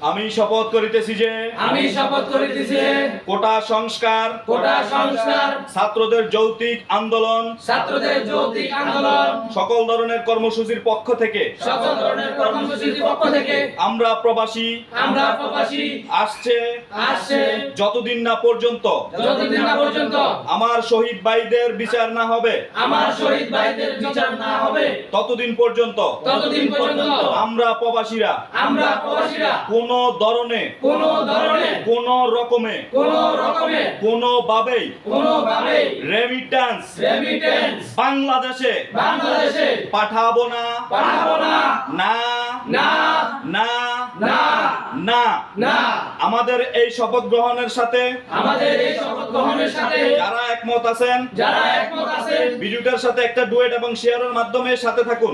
আমি শপথ করিতেছি যে কোটা সংস্কার ছাত্রদের যৌক্তিক আন্দোলন সকল ধরনের কর্মসূচির পক্ষ থেকে আমরা প্রবাসী আসছে যতদিন না পর্যন্ত আমার শহীদ ভাইদের বিচার না হবে ততদিন পর্যন্ত আমরা প্রবাসীরা কোন ধরনে কোন রকমে কোনোভাবেই রেমিটেন্স বাংলাদেশে পাঠাবো না না না না না। আমাদের এই শপথ গ্রহণের সাথে যারা একমত আছেন ভিডিওটার সাথে একটা ডুয়েট এবং শেয়ারের মাধ্যমে সাথে থাকুন।